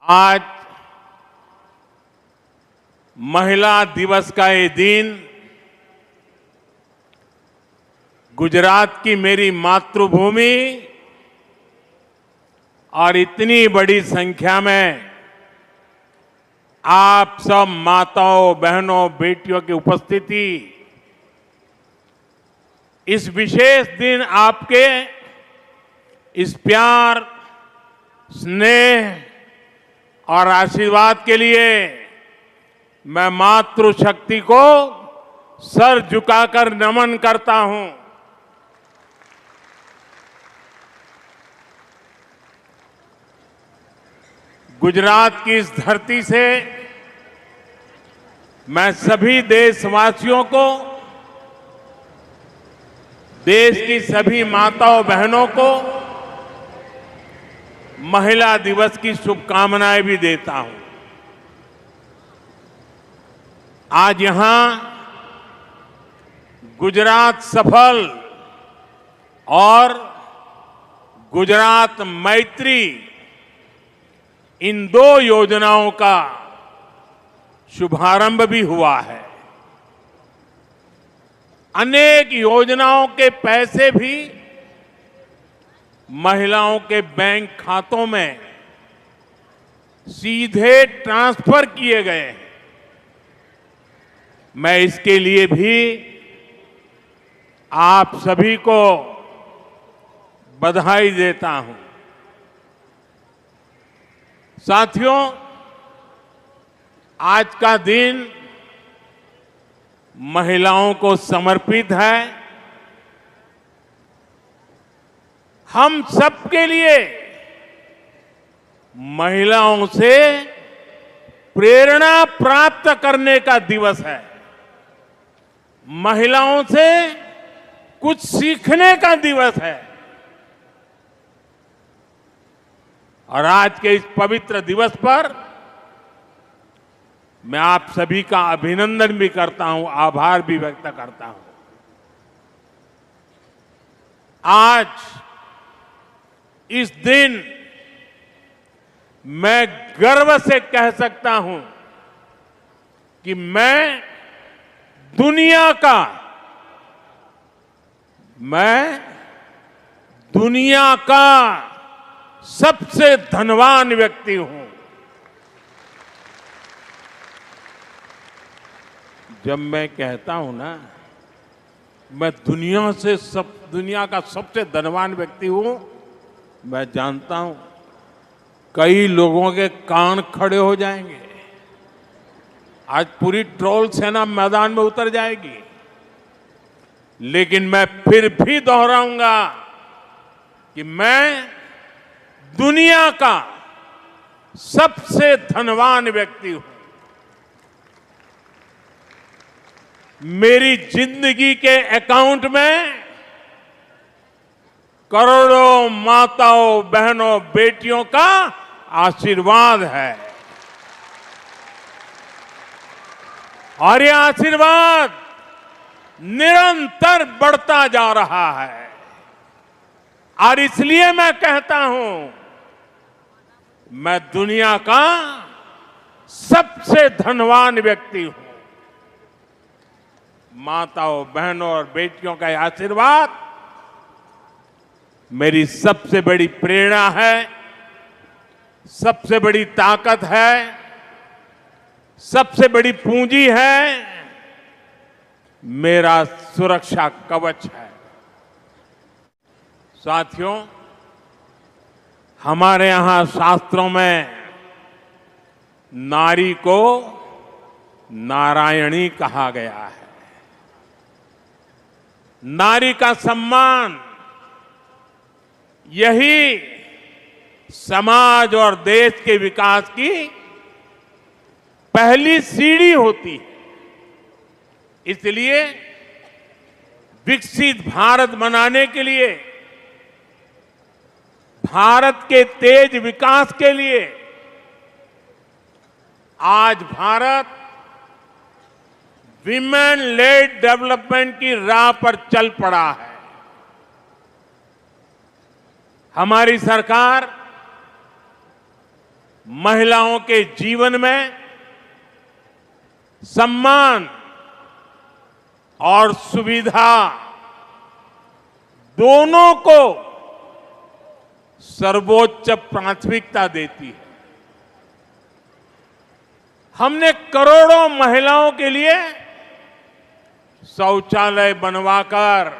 आज महिला दिवस का ये दिन गुजरात की मेरी मातृभूमि और इतनी बड़ी संख्या में आप सब माताओं, बहनों, बेटियों की उपस्थिति इस विशेष दिन आपके इस प्यार, स्नेह और आशीर्वाद के लिए मैं मातृशक्ति को सर झुकाकर नमन करता हूं। गुजरात की इस धरती से मैं सभी देशवासियों को, देश की सभी माताओं बहनों को महिला दिवस की शुभकामनाएं भी देता हूं। आज यहां गुजरात सफल और गुजरात मैत्री इन दो योजनाओं का शुभारंभ भी हुआ है। अनेक योजनाओं के पैसे भी महिलाओं के बैंक खातों में सीधे ट्रांसफर किए गए हैं। मैं इसके लिए भी आप सभी को बधाई देता हूं। साथियों, आज का दिन महिलाओं को समर्पित है। हम सबके लिए महिलाओं से प्रेरणा प्राप्त करने का दिवस है। महिलाओं से कुछ सीखने का दिवस है। और आज के इस पवित्र दिवस पर मैं आप सभी का अभिनंदन भी करता हूं, आभार भी व्यक्त करता हूं। आज इस दिन मैं गर्व से कह सकता हूं कि मैं दुनिया का सबसे धनवान व्यक्ति हूं। जब मैं कहता हूं ना, मैं दुनिया का सबसे धनवान व्यक्ति हूं, मैं जानता हूं कई लोगों के कान खड़े हो जाएंगे। आज पूरी ट्रोल सेना मैदान में उतर जाएगी। लेकिन मैं फिर भी दोहराऊंगा कि मैं दुनिया का सबसे धनवान व्यक्ति हूं। मेरी जिंदगी के अकाउंट में करोड़ों माताओं, बहनों, बेटियों का आशीर्वाद है। और यह आशीर्वाद निरंतर बढ़ता जा रहा है। और इसलिए मैं कहता हूं, मैं दुनिया का सबसे धनवान व्यक्ति हूं। माताओं, बहनों और बेटियों का यह आशीर्वाद मेरी सबसे बड़ी प्रेरणा है, सबसे बड़ी ताकत है, सबसे बड़ी पूंजी है, मेरा सुरक्षा कवच है। साथियों, हमारे यहां शास्त्रों में नारी को नारायणी कहा गया है। नारी का सम्मान यही समाज और देश के विकास की पहली सीढ़ी होती है। इसलिए विकसित भारत बनाने के लिए, भारत के तेज विकास के लिए आज भारत विमेन लेड डेवलपमेंट की राह पर चल पड़ा है। हमारी सरकार महिलाओं के जीवन में सम्मान और सुविधा दोनों को सर्वोच्च प्राथमिकता देती है। हमने करोड़ों महिलाओं के लिए शौचालय बनवाकर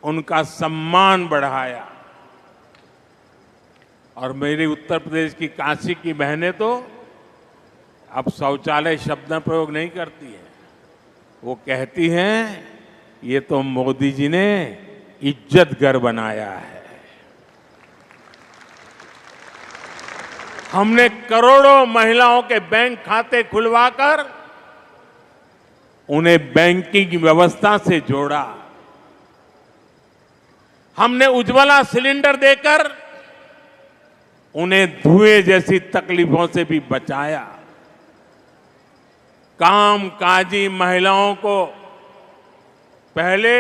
उनका सम्मान बढ़ाया। और मेरी उत्तर प्रदेश की काशी की बहनें तो अब शौचालय शब्द प्रयोग नहीं करती हैं, वो कहती हैं ये तो मोदी जी ने इज्जत घर बनाया है। हमने करोड़ों महिलाओं के बैंक खाते खुलवाकर उन्हें बैंकिंग व्यवस्था से जोड़ा। हमने उज्ज्वला सिलेंडर देकर उन्हें धुएं जैसी तकलीफों से भी बचाया। कामकाजी महिलाओं को पहले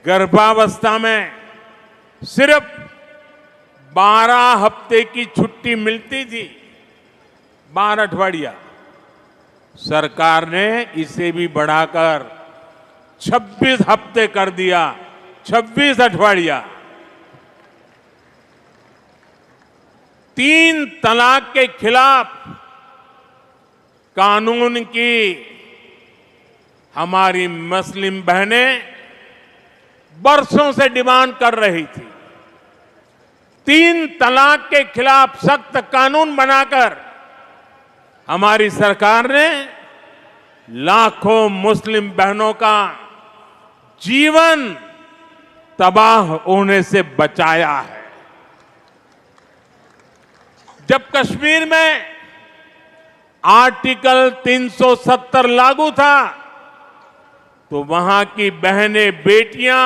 गर्भावस्था में सिर्फ 12 हफ्ते की छुट्टी मिलती थी, 12 अठवाडिया। सरकार ने इसे भी बढ़ाकर 26 हफ्ते कर दिया, 26 अठवाडिया। 3 तलाक के खिलाफ कानून की हमारी मुस्लिम बहनें बरसों से डिमांड कर रही थी। 3 तलाक के खिलाफ सख्त कानून बनाकर हमारी सरकार ने लाखों मुस्लिम बहनों का जीवन तबाह होने से बचाया है। जब कश्मीर में आर्टिकल 370 लागू था तो वहां की बहनें, बेटियां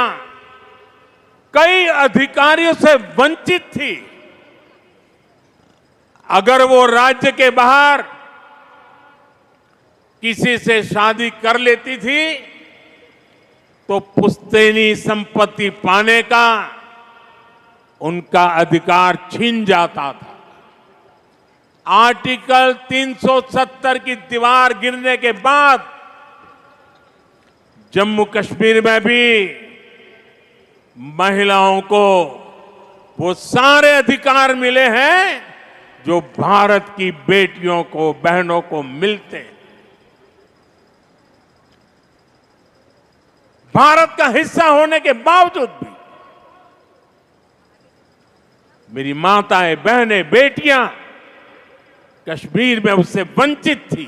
कई अधिकारियों से वंचित थी। अगर वो राज्य के बाहर किसी से शादी कर लेती थी तो पुश्तैनी संपत्ति पाने का उनका अधिकार छीन जाता था। आर्टिकल 370 की दीवार गिरने के बाद जम्मू कश्मीर में भी महिलाओं को वो सारे अधिकार मिले हैं जो भारत की बेटियों को, बहनों को मिलते हैं। भारत का हिस्सा होने के बावजूद भी मेरी माताएं, बहनें, बेटियां कश्मीर में उससे वंचित थी।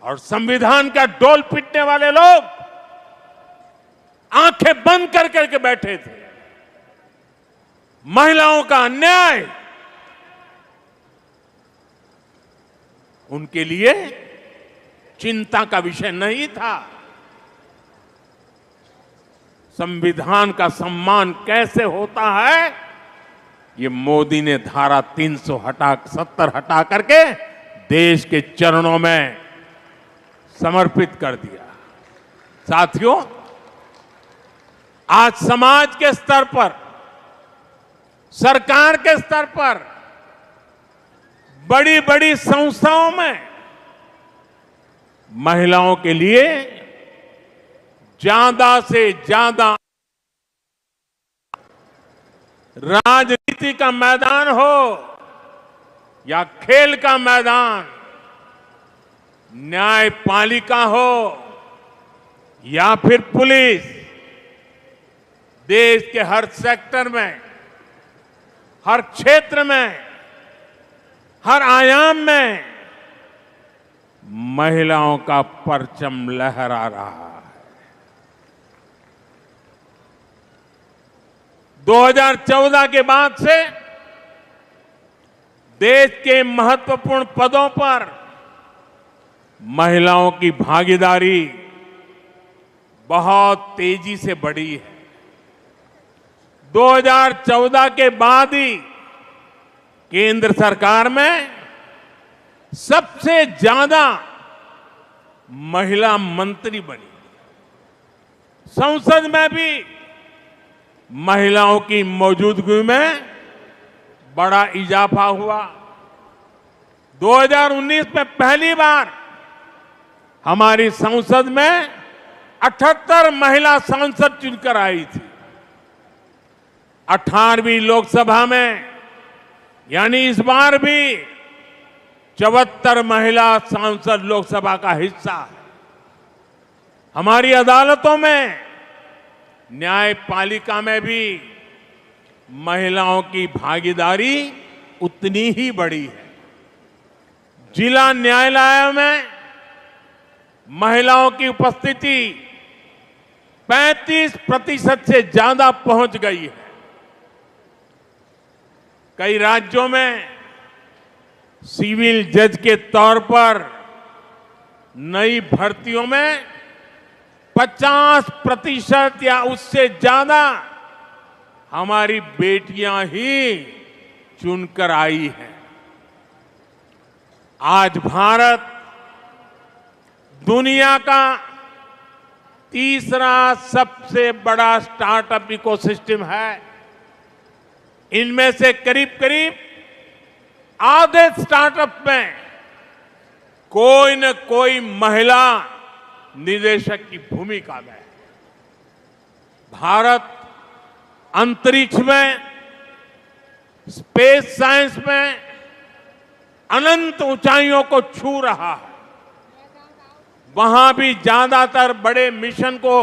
और संविधान का डोल पीटने वाले लोग आंखें बंद कर करके बैठे थे। महिलाओं का अन्याय उनके लिए चिंता का विषय नहीं था। संविधान का सम्मान कैसे होता है, ये मोदी ने धारा 370 हटा करके देश के चरणों में समर्पित कर दिया। साथियों, आज समाज के स्तर पर, सरकार के स्तर पर, बड़ी बड़ी संस्थाओं में महिलाओं के लिए ज्यादा से ज्यादा राजनीति का मैदान हो या खेल का मैदान, न्यायपालिका हो या फिर पुलिस, देश के हर सेक्टर में, हर क्षेत्र में, हर आयाम में महिलाओं का परचम लहरा रहा है। 2014 के बाद से देश के महत्वपूर्ण पदों पर महिलाओं की भागीदारी बहुत तेजी से बढ़ी है। 2014 के बाद ही केंद्र सरकार में सबसे ज्यादा महिला मंत्री बनी। संसद में भी महिलाओं की मौजूदगी में बड़ा इजाफा हुआ। 2019 में पहली बार हमारी संसद में 78 महिला सांसद चुनकर आई थी। 18वीं लोकसभा में यानी इस बार भी 74 महिला सांसद लोकसभा का हिस्सा है। हमारी अदालतों में, न्यायपालिका में भी महिलाओं की भागीदारी उतनी ही बड़ी है। जिला न्यायालय में महिलाओं की उपस्थिति 35% से ज्यादा पहुंच गई है। कई राज्यों में सिविल जज के तौर पर नई भर्तियों में 50% या उससे ज्यादा हमारी बेटियां ही चुनकर आई हैं। आज भारत दुनिया का तीसरा सबसे बड़ा स्टार्टअप इकोसिस्टम है। इनमें से करीब करीब आधे स्टार्टअप में कोई न कोई महिला निदेशक की भूमिका में है। भारत अंतरिक्ष में, स्पेस साइंस में अनंत ऊंचाइयों को छू रहा है। वहां भी ज्यादातर बड़े मिशन को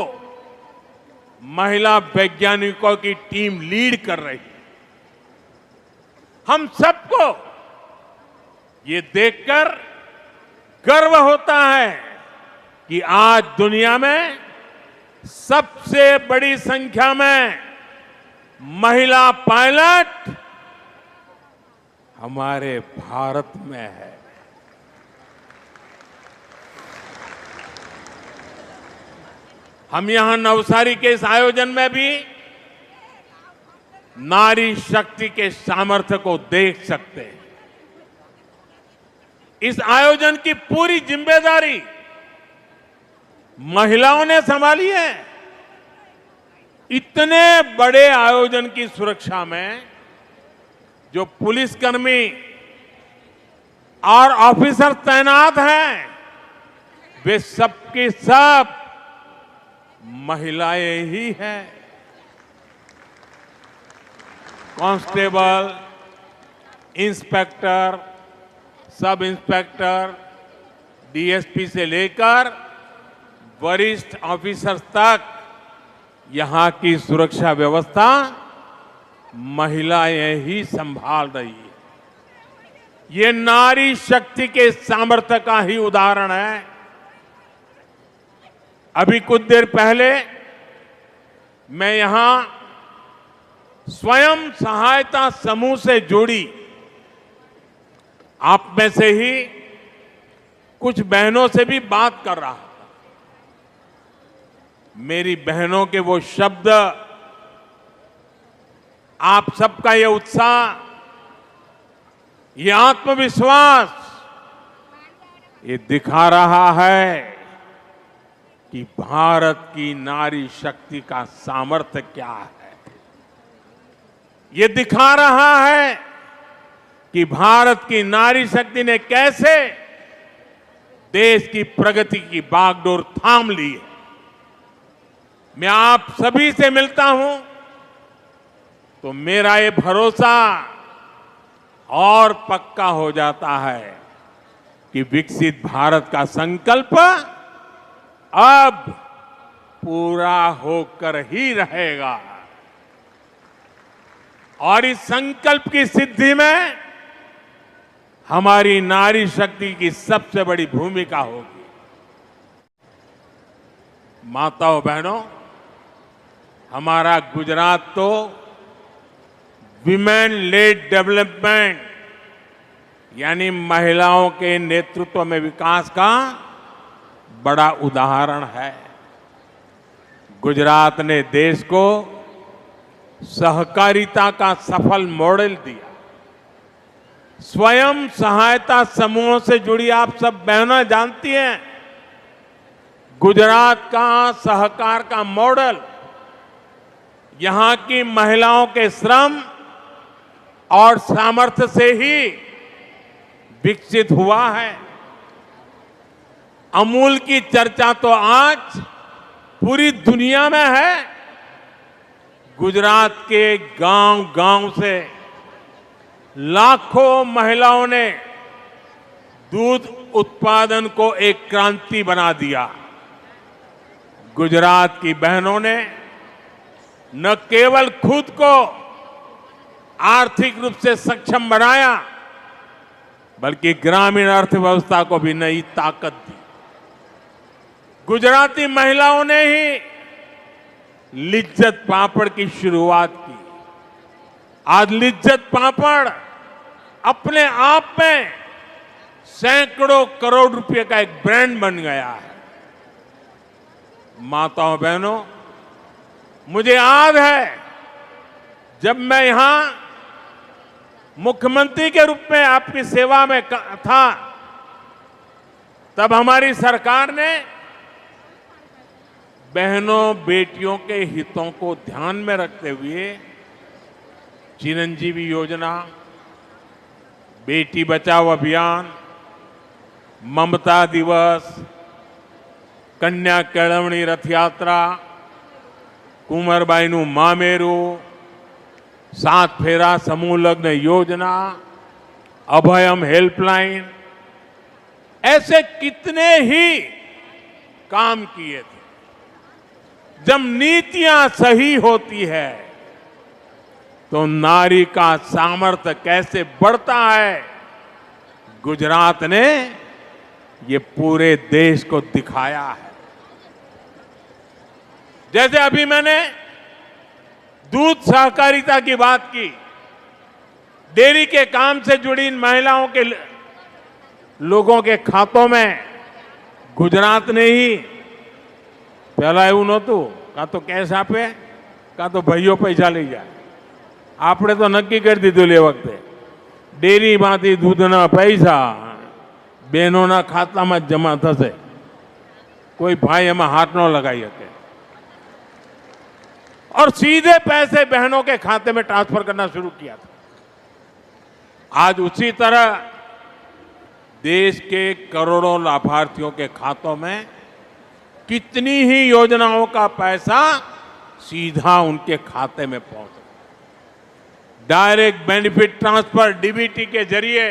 महिला वैज्ञानिकों की टीम लीड कर रही है। हम सबको ये देखकर गर्व होता है कि आज दुनिया में सबसे बड़ी संख्या में महिला पायलट हमारे भारत में है। हम यहां नवसारी के इस आयोजन में भी नारी शक्ति के सामर्थ्य को देख सकते हैं। इस आयोजन की पूरी जिम्मेदारी महिलाओं ने संभाली है। इतने बड़े आयोजन की सुरक्षा में जो पुलिसकर्मी और ऑफिसर तैनात हैं, वे सबके सब महिलाएं ही हैं। Constable, inspector, sub inspector, DSP से लेकर वरिष्ठ ऑफिसर्स तक यहां की सुरक्षा व्यवस्था महिलाएं ही संभाल रही है। ये नारी शक्ति के सामर्थ्य का ही उदाहरण है। अभी कुछ देर पहले मैं यहां स्वयं सहायता समूह से जुड़ी आप में से ही कुछ बहनों से भी बात कर रहा था। मेरी बहनों के वो शब्द, आप सबका ये उत्साह, ये आत्मविश्वास, ये दिखा रहा है कि भारत की नारी शक्ति का सामर्थ्य क्या है। ये दिखा रहा है कि भारत की नारी शक्ति ने कैसे देश की प्रगति की बागडोर थाम ली है। मैं आप सभी से मिलता हूं तो मेरा ये भरोसा और पक्का हो जाता है कि विकसित भारत का संकल्प अब पूरा होकर ही रहेगा। और इस संकल्प की सिद्धि में हमारी नारी शक्ति की सबसे बड़ी भूमिका होगी। माताओं बहनों, हमारा गुजरात तो विमेन लेड डेवलपमेंट यानी महिलाओं के नेतृत्व में विकास का बड़ा उदाहरण है। गुजरात ने देश को सहकारिता का सफल मॉडल दिया। स्वयं सहायता समूहों से जुड़ी आप सब बहनें जानती हैं, गुजरात का सहकार का मॉडल यहां की महिलाओं के श्रम और सामर्थ्य से ही विकसित हुआ है। अमूल की चर्चा तो आज पूरी दुनिया में है। गुजरात के गांव-गांव से लाखों महिलाओं ने दूध उत्पादन को एक क्रांति बना दिया। गुजरात की बहनों ने न केवल खुद को आर्थिक रूप से सक्षम बनाया, बल्कि ग्रामीण अर्थव्यवस्था को भी नई ताकत दी। गुजराती महिलाओं ने ही लिज्जत पापड़ की शुरुआत की। आज लिज्जत पापड़ अपने आप में सैकड़ों करोड़ रुपए का एक ब्रांड बन गया है। माताओं बहनों, मुझे याद है जब मैं यहां मुख्यमंत्री के रूप में आपकी सेवा में था, तब हमारी सरकार ने बहनों बेटियों के हितों को ध्यान में रखते हुए चिरंजीवी योजना, बेटी बचाओ अभियान, ममता दिवस, कन्या केळवणी रथ यात्रा, कुंवरबाईનું મામેરું, सात फेरा समूह लग्न योजना, अभयम हेल्पलाइन, ऐसे कितने ही काम किए थे। जब नीतियां सही होती है तो नारी का सामर्थ्य कैसे बढ़ता है, गुजरात ने ये पूरे देश को दिखाया है। जैसे अभी मैंने दूध सहकारिता की बात की, डेयरी के काम से जुड़ी इन महिलाओं के लोगों के खातों में गुजरात ने ही, पहला એવું નહોતું, કાં તો કેશ આપે કાં તો ભાઈઓ પૈસા લઈ જાય। આપણે તો નક્કી કરી દીધું એ વખતે ડેરીમાંથી દૂધના પૈસા બહેનોના ખાતામાં જ જમા થશે, કોઈ ભાઈ એમાં હાથ ન લગાવી શકે और सीधे पैसे बहनों के खाते में ट्रांसफर करना शुरू किया था। आज उसी तरह देश के करोड़ों लाभार्थियों के खातों में कितनी ही योजनाओं का पैसा सीधा उनके खाते में पहुंचा। डायरेक्ट बेनिफिट ट्रांसफर डीबीटी के जरिए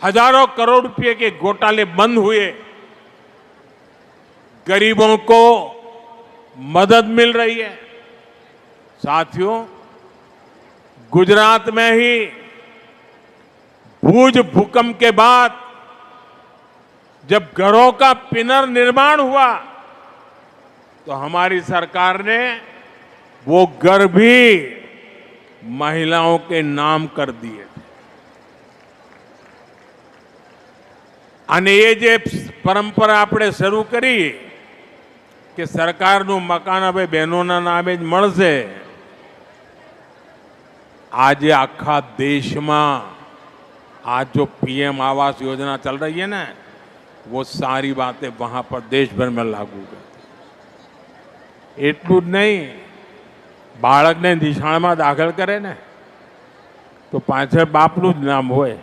हजारों करोड़ रुपए के घोटाले बंद हुए, गरीबों को मदद मिल रही है। साथियों, गुजरात में ही भूज भूकंप के बाद जब घरों का पुनर्निर्माण हुआ तो हमारी सरकार ने वो घर भी महिलाओं के नाम कर दिए थे। અને એ જે પરંપરા આપણે શરૂ કરી કે સરકારનું મકાન હવે બહેનોના નામે જ મળશે, આજે આખા દેશમાં आज जो पीएम आवास योजना चल रही है ना, वो सारी बातें वहां पर देश भर में लागू है। એટલું જ નહીં, બાળકને નિશાળમાં દાખલ કરે ને તો પાછળ બાપનું જ નામ હોય।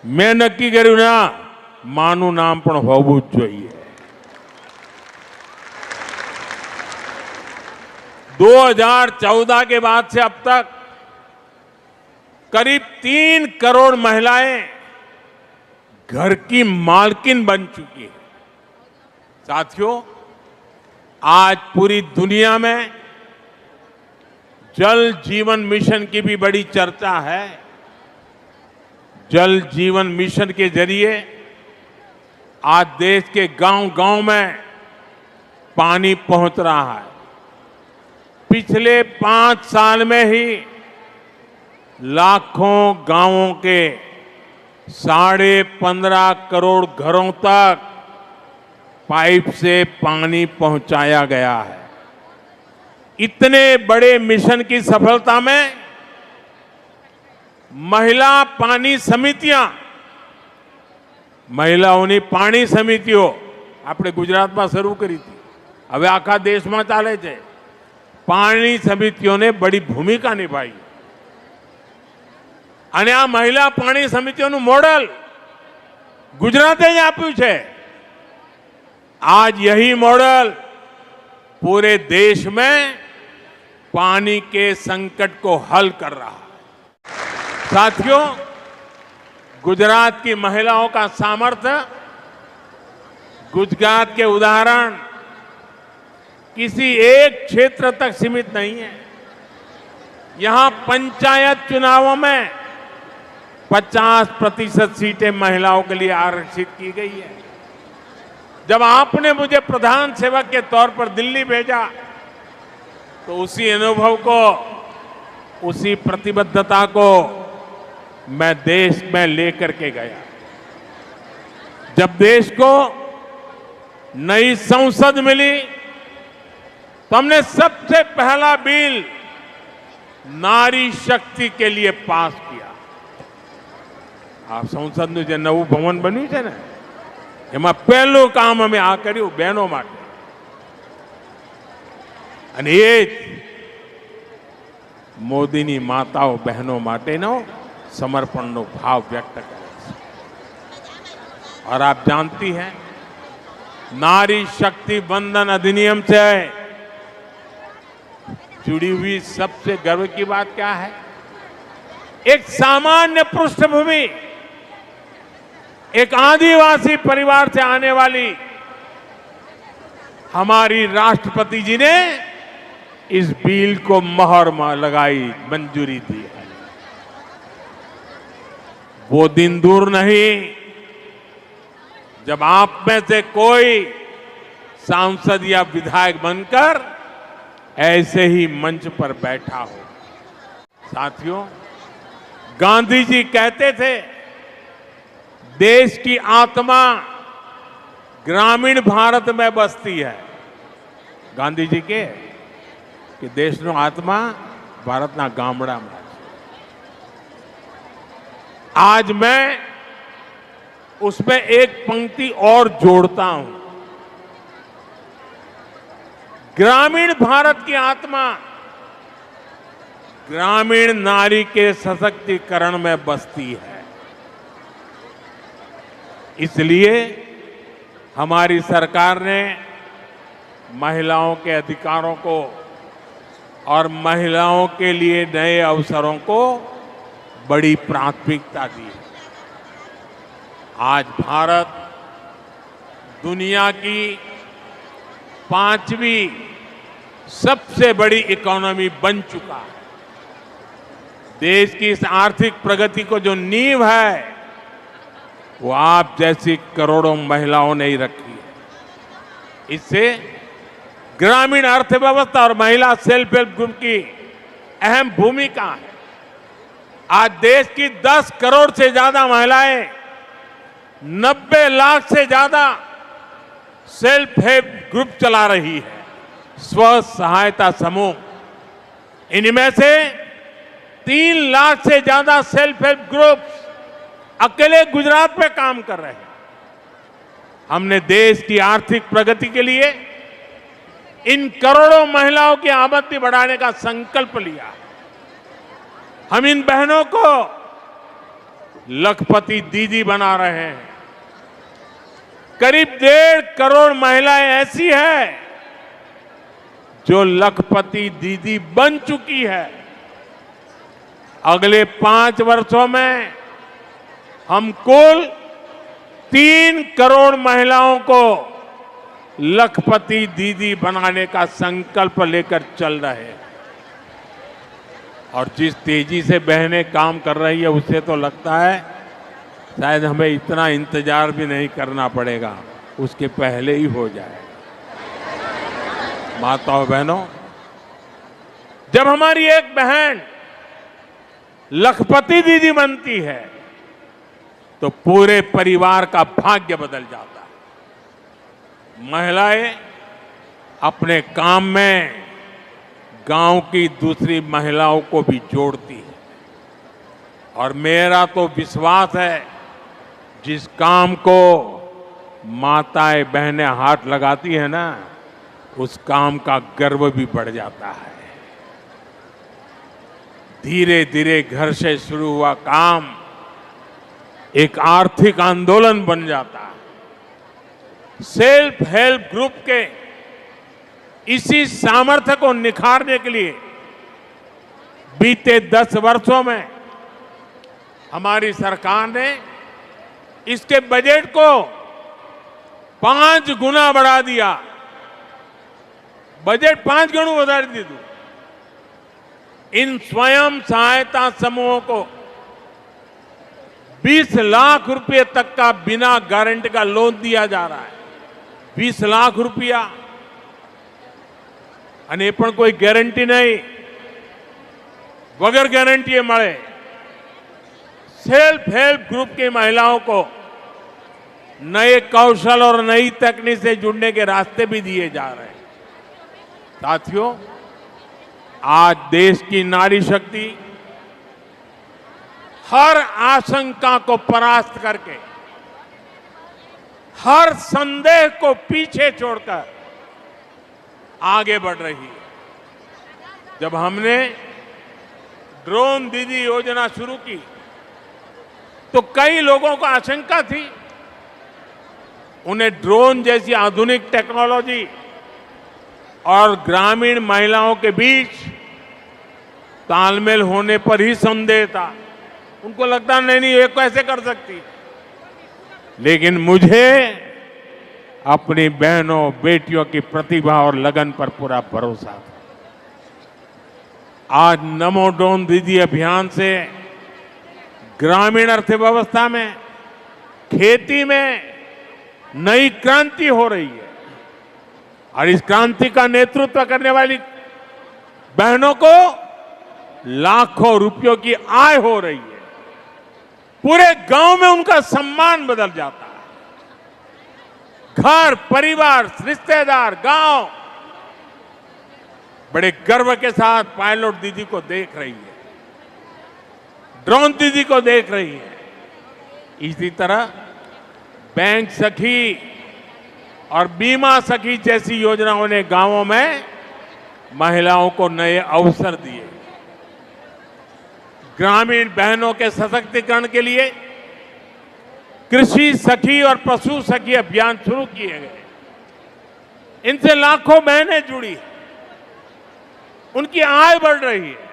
મેં નક્કી કર્યું ના, માનું નામ પણ હોવું જ જોઈએ। 2014 के बाद से अब तक करीब 3 करोड़ महिलाएं घर की मालकिन बन चुकी है। साथियों, आज पूरी दुनिया में जल जीवन मिशन की भी बड़ी चर्चा है। जल जीवन मिशन के जरिए आज देश के गांव-गांव में पानी पहुंच रहा है। पिछले 5 साल में ही लाखों गांवों के 15.5 करोड़ घरों तक पाइप से पानी पहुंचाया गया है। इतने बड़े मिशन की सफलता में महिला पानी समितियां, महिलाओनी पानी समितियों આપણે ગુજરાતમાં શરૂ કરી હતી, હવે આખા દેશમાં ચાલે છે। पानी समितियों ने बड़ी भूमिका निभाई। અને આ મહિલા પાણી સમિતિઓનું મોડલ ગુજરાતે જ આપ્યું છે। आज यही मॉडल पूरे देश में पानी के संकट को हल कर रहा है। साथियों, गुजरात की महिलाओं का सामर्थ्य, गुजरात के उदाहरण किसी एक क्षेत्र तक सीमित नहीं है। यहां पंचायत चुनावों में 50% सीटें महिलाओं के लिए आरक्षित की गई है। जब आपने मुझे प्रधान सेवक के तौर पर दिल्ली भेजा तो उसी अनुभव को, उसी प्रतिबद्धता को मैं देश में लेकर के गया। जब देश को नई संसद मिली तो हमने सबसे पहला बिल नारी शक्ति के लिए पास किया। आप संसद में जो नवुं भवन बन्યું છે ને, એમાં પહેલું કામ અમે આ કર્યું બહેનો માટે, અને એ જ મોદીની માતાઓ બહેનો માટેનો સમર્પણનો ભાવ વ્યક્ત કરે છે। और आप जानती हैं, नारी शक्ति बंधन अधिनियम से जुड़ी हुई सबसे गर्व की बात क्या है? एक सामान्य पृष्ठभूमि, एक आदिवासी परिवार से आने वाली हमारी राष्ट्रपति जी ने इस बिल को मोहर लगाई, मंजूरी दी है। वो दिन दूर नहीं जब आप में से कोई सांसद या विधायक बनकर ऐसे ही मंच पर बैठा हो। साथियों, गांधी जी कहते थे, देश की आत्मा ग्रामीण भारत में बसती है। गांधी जी के कि देशનો आत्मा भारतना ગામડામાં છે। आज मैं उसमें एक पंक्ति और जोड़ता हूं। ग्रामीण भारत की आत्मा ग्रामीण नारी के सशक्तिकरण में बसती है। इसलिए हमारी सरकार ने महिलाओं के अधिकारों को और महिलाओं के लिए नए अवसरों को बड़ी प्राथमिकता दी है। आज भारत दुनिया की 5वीं सबसे बड़ी इकोनॉमी बन चुका है। देश की इस आर्थिक प्रगति को जो नींव है वो आप जैसी करोड़ों महिलाओं ने ही रखी है। इससे ग्रामीण अर्थव्यवस्था और महिला सेल्फ हेल्प ग्रुप की अहम भूमिका है। आज देश की 10 करोड़ से ज्यादा महिलाएं 90 लाख से ज्यादा सेल्फ हेल्प ग्रुप चला रही है, स्व सहायता समूह। इनमें से 3 लाख से ज्यादा सेल्फ हेल्प ग्रुप अकेले गुजरात में काम कर रहे हैं। हमने देश की आर्थिक प्रगति के लिए इन करोड़ों महिलाओं की आमदनी बढ़ाने का संकल्प लिया। हम इन बहनों को लखपति दीदी बना रहे हैं। करीब 1.5 करोड़ महिलाएं ऐसी हैं जो लखपति दीदी बन चुकी है। अगले 5 वर्षों में हम कुल 3 करोड़ महिलाओं को लखपति दीदी बनाने का संकल्प लेकर चल रहे हैं। और जिस तेजी से बहनें काम कर रही है उससे तो लगता है शायद हमें इतना इंतजार भी नहीं करना पड़ेगा, उसके पहले ही हो जाए। माताओं बहनों, जब हमारी एक बहन लखपति दीदी बनती है तो पूरे परिवार का भाग्य बदल जाता है। महिलाएं अपने काम में गांव की दूसरी महिलाओं को भी जोड़ती है। और मेरा तो विश्वास है, जिस काम को माताएं बहनें हाथ लगाती है ना, उस काम का गर्व भी बढ़ जाता है। धीरे धीरे घर से शुरू हुआ काम एक आर्थिक आंदोलन बन जाता है। सेल्फ हेल्प ग्रुप के इसी सामर्थ्य को निखारने के लिए बीते 10 वर्षों में हमारी सरकार ने इसके बजट को 5 गुना बढ़ा दिया। बजट 5 गुना बढ़ा दिया। इन स्वयं सहायता समूहों को 20 लाख रुपए तक का बिना गारंटी का लोन दिया जा रहा है। 20 लाख रुपया અને પણ કોઈ ગેરંટી નહીં, વગર ગેરંટી મળે। सेल्फ हेल्प ग्रुप की महिलाओं को नए कौशल और नई तकनीक से जुड़ने के रास्ते भी दिए जा रहे हैं। साथियों, आज देश की नारी शक्ति हर आशंका को परास्त करके, हर संदेह को पीछे छोड़कर आगे बढ़ रही है। जब हमने ड्रोन दीदी योजना शुरू की तो कई लोगों को आशंका थी। उन्हें ड्रोन जैसी आधुनिक टेक्नोलॉजी और ग्रामीण महिलाओं के बीच तालमेल होने पर ही संदेह था। उनको लगता नहीं ये कैसे कर सकती। लेकिन मुझे अपनी बहनों बेटियों की प्रतिभा और लगन पर पूरा भरोसा था। आज नमो ड्रोन दीदी अभियान से ग्रामीण अर्थव्यवस्था में, खेती में नई क्रांति हो रही है और इस क्रांति का नेतृत्व करने वाली बहनों को लाखों रुपयों की आय हो रही है। पूरे गांव में उनका सम्मान बदल जाता है। घर, परिवार, रिश्तेदार, गांव बड़े गर्व के साथ पायलट दीदी को देख रही है, ड्रोन दीदी को देख रही है। इसी तरह बैंक सखी और बीमा सखी जैसी योजनाओं ने गांवों में महिलाओं को नए अवसर दिए। ग्रामीण बहनों के सशक्तिकरण के लिए कृषि सखी और पशु सखी अभियान शुरू किए गए। इनसे लाखों बहनें जुड़ी, उनकी आय बढ़ रही है।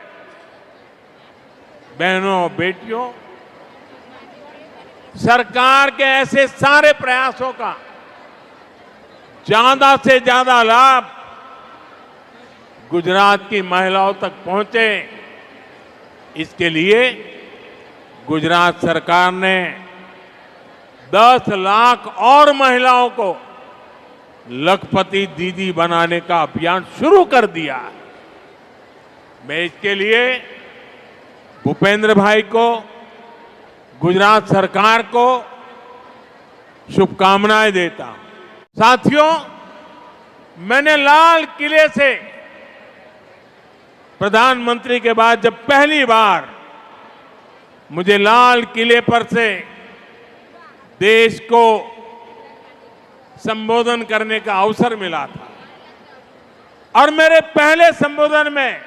बहनों बेटियों, सरकार के ऐसे सारे प्रयासों का ज्यादा से ज्यादा लाभ गुजरात की महिलाओं तक पहुंचे, इसके लिए गुजरात सरकार ने 10 लाख और महिलाओं को लखपति दीदी बनाने का अभियान शुरू कर दिया। मैं इसके लिए भूपेंद्र भाई को, गुजरात सरकार को शुभकामनाएं देता हूं। साथियों, मैंने लाल किले से प्रधानमंत्री के बाद जब पहली बार मुझे लाल किले पर से देश को संबोधन करने का अवसर मिला था और मेरे पहले संबोधन में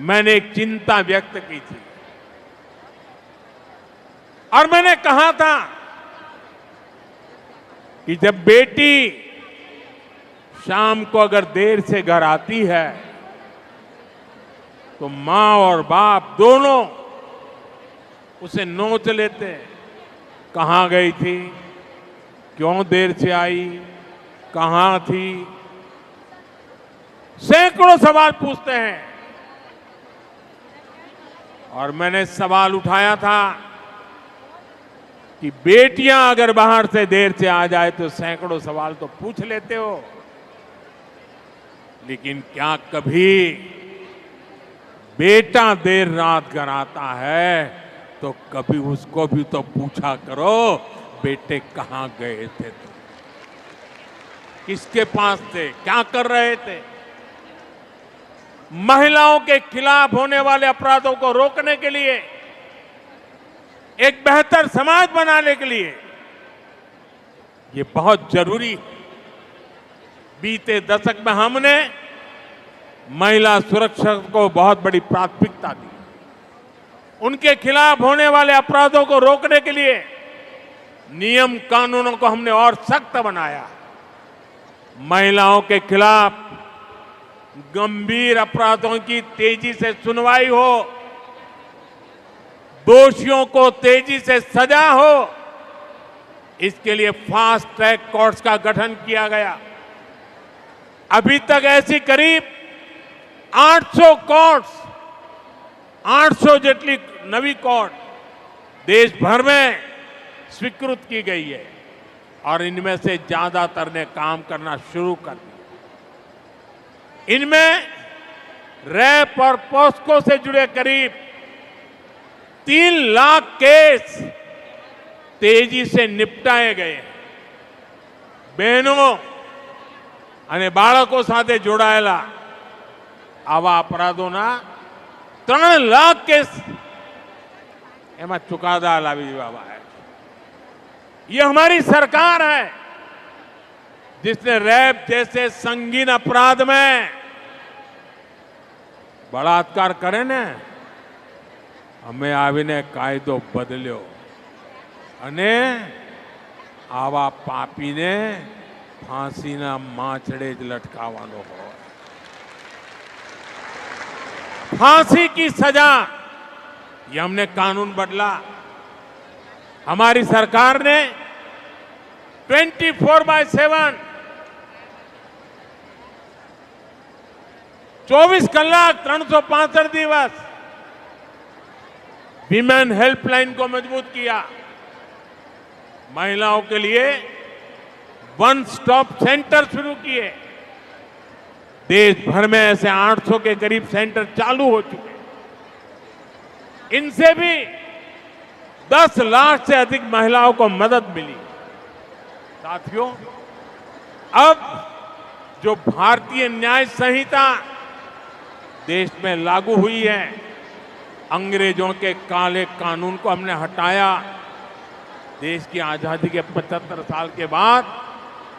मैंने एक चिंता व्यक्त की थी और मैंने कहा था कि जब बेटी शाम को अगर देर से घर आती है तो मां और बाप दोनों उसे नोच लेते हैं। कहां गई थी, क्यों देर से आई, कहां थी, सैकड़ों सवाल पूछते हैं। और मैंने सवाल उठाया था कि बेटियां अगर बाहर से देर से आ जाए तो सैकड़ों सवाल तो पूछ लेते हो, लेकिन क्या कभी बेटा देर रात घर आता है तो कभी उसको भी तो पूछा करो, बेटे कहां गए थे तुम, किसके पास थे, क्या कर रहे थे। महिलाओं के खिलाफ होने वाले अपराधों को रोकने के लिए, एक बेहतर समाज बनाने के लिए ये बहुत जरूरी है। बीते दशक में हमने महिला सुरक्षा को बहुत बड़ी प्राथमिकता दी। उनके खिलाफ होने वाले अपराधों को रोकने के लिए नियम कानूनों को हमने और सख्त बनाया। महिलाओं के खिलाफ गंभीर अपराधों की तेजी से सुनवाई हो, दोषियों को तेजी से सजा हो, इसके लिए फास्ट ट्रैक कोर्ट्स का गठन किया गया। अभी तक ऐसी करीब 800 कोर्ट्स, 800 जेटली नवी कोर्ट देश भर में स्वीकृत की गई है और इनमें से ज्यादातर ने काम करना शुरू कर दिया। इनमें रैप और पॉस्को से जुड़े करीब 3 लाख केस तेजी से निपटाए गए हैं। बहनों અને બાળકો સાથે જોડાયેલા આવા અપરાધોના 3 લાખ કેસ એમાં ચુકાદા લાવી દેવામાં આવ્યા છે। ये हमारी सरकार है जिसने रैप जैसे संगीन अपराध में बलात्कार करे ने અમે આવીને કાયદો બદલ્યો અને આવા પાપીને फांसीना माछड़े ज लटकावानो हो। फांसी की सजा, ये हमने कानून बदला। हमारी सरकार ने 24/7 24 કલાક 365 દિવસ विमेन हेल्पलाइन को मजबूत किया। महिलाओं के लिए वन स्टॉप सेंटर शुरू किए। देश भर में ऐसे 800 के करीब सेंटर चालू हो चुके। इनसे भी 10 लाख से अधिक महिलाओं को मदद मिली। साथियों, अब जो भारतीय न्याय संहिता देश में लागू हुई है, अंग्रेजों के काले कानून को हमने हटाया। देश की आजादी के 75 साल के बाद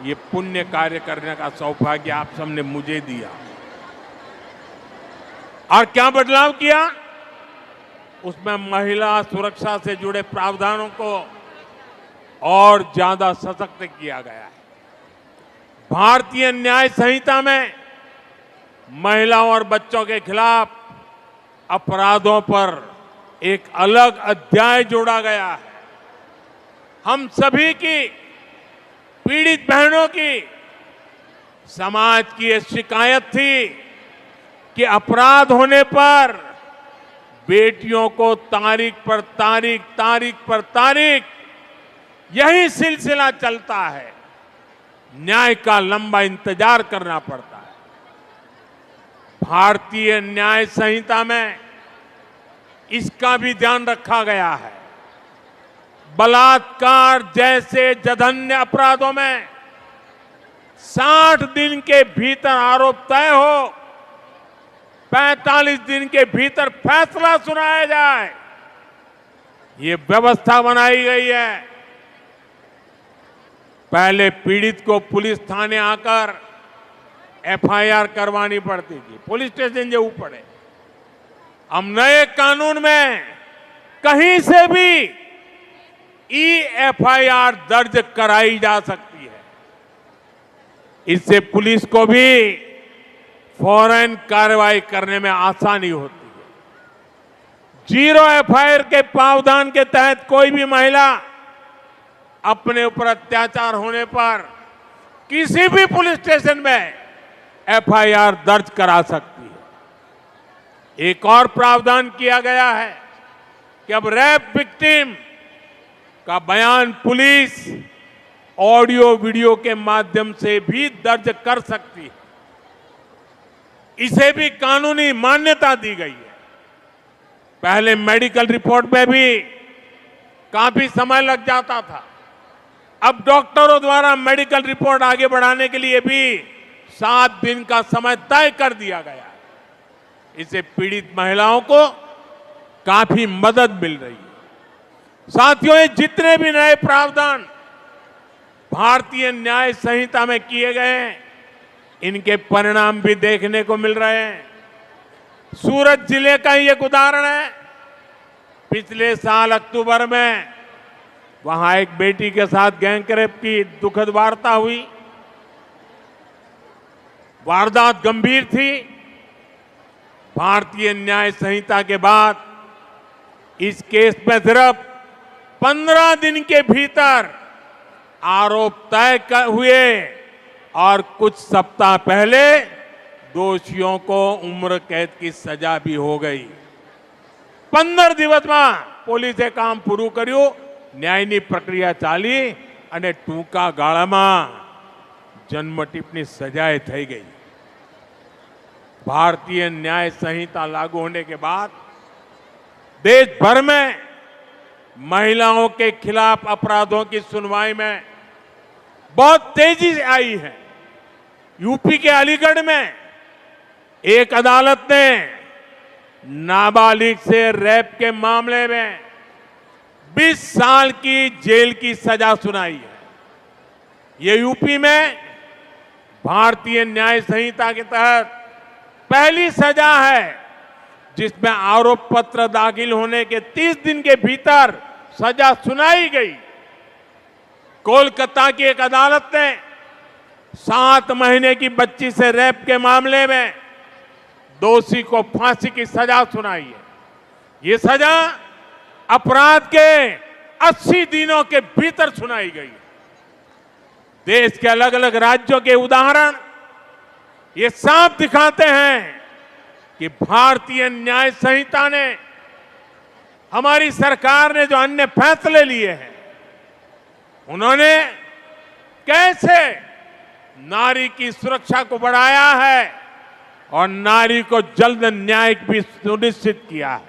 ये पुण्य कार्य करने का सौभाग्य आप सबने मुझे दिया। और क्या बदलाव किया? उसमें महिला सुरक्षा से जुड़े प्रावधानों को और ज्यादा सशक्त किया गया है। भारतीय न्याय संहिता में महिलाओं और बच्चों के खिलाफ अपराधों पर एक अलग अध्याय जोड़ा गया है। हम सभी की, पीड़ित बहनों की, समाज की ये शिकायत थी कि अपराध होने पर बेटियों को तारीख पर तारीख, तारीख पर तारीख यही सिलसिला चलता है। न्याय का लंबा इंतजार करना पड़ता है। भारतीय न्याय संहिता में इसका भी ध्यान रखा गया है। बलात्कार जैसे जघन्य अपराधों में 60 दिन के भीतर आरोप तय हो, 45 दिन के भीतर फैसला सुनाया जाए, ये व्यवस्था बनाई गई है। पहले पीड़ित को पुलिस थाने आकर एफआईआर करवानी पड़ती थी, पुलिस स्टेशन जाना पड़े। अब नए कानून में कहीं से भी एफआईआर दर्ज कराई जा सकती है। इससे पुलिस को भी फौरन कार्रवाई करने में आसानी होती है। जीरो एफआईआर के प्रावधान के तहत कोई भी महिला अपने ऊपर अत्याचार होने पर किसी भी पुलिस स्टेशन में एफआईआर दर्ज करा सकती है। एक और प्रावधान किया गया है कि अब रेप विक्टिम का बयान पुलिस ऑडियो वीडियो के माध्यम से भी दर्ज कर सकती है। इसे भी कानूनी मान्यता दी गई है। पहले मेडिकल रिपोर्ट में भी काफी समय लग जाता था। अब डॉक्टरों द्वारा मेडिकल रिपोर्ट आगे बढ़ाने के लिए भी 7 दिन का समय तय कर दिया गया है। इससे पीड़ित महिलाओं को काफी मदद मिल रही है। साथियों, ये जितने भी नए प्रावधान भारतीय न्याय संहिता में किए गए हैं, इनके परिणाम भी देखने को मिल रहे हैं। सूरत जिले का ही एक उदाहरण है। पिछले साल अक्टूबर में वहां एक बेटी के साथ गैंगरेप की दुखद वार्ता हुई। वारदात गंभीर थी। भारतीय न्याय संहिता के बाद इस केस में सिर्फ 15 दिन के भीतर आरोप तय हुए और कुछ सप्ताह पहले दोषियों को उम्र कैद की सजा भी हो गई। 15 દિવસ में પોલીસે કામ પૂરું કર્યું, ન્યાયની પ્રક્રિયા ચાલી અને ટૂંકા ગાળામાં જન્મટીપની સજાએ થઈ ગઈ। भारतीय न्याय संहिता लागू होने के बाद देश भर में महिलाओं के खिलाफ अपराधों की सुनवाई में बहुत तेजी से आई है। यूपी के अलीगढ़ में एक अदालत ने नाबालिग से रेप के मामले में 20 साल की जेल की सजा सुनाई है। ये यूपी में भारतीय न्याय संहिता के तहत पहली सजा है जिसमें आरोप पत्र दाखिल होने के 30 दिन के भीतर सजा सुनाई गई। कोलकाता की एक अदालत ने 7 महीने की बच्ची से रेप के मामले में दोषी को फांसी की सजा सुनाई है। ये सजा अपराध के 80 दिनों के भीतर सुनाई गई। देश के अलग अलग राज्यों के उदाहरण ये साफ दिखाते हैं कि भारतीय न्याय संहिता ने, हमारी सरकार ने जो अन्य फैसले लिए हैं, उन्होंने कैसे नारी की सुरक्षा को बढ़ाया है और नारी को जल्द न्याय भी सुनिश्चित किया है।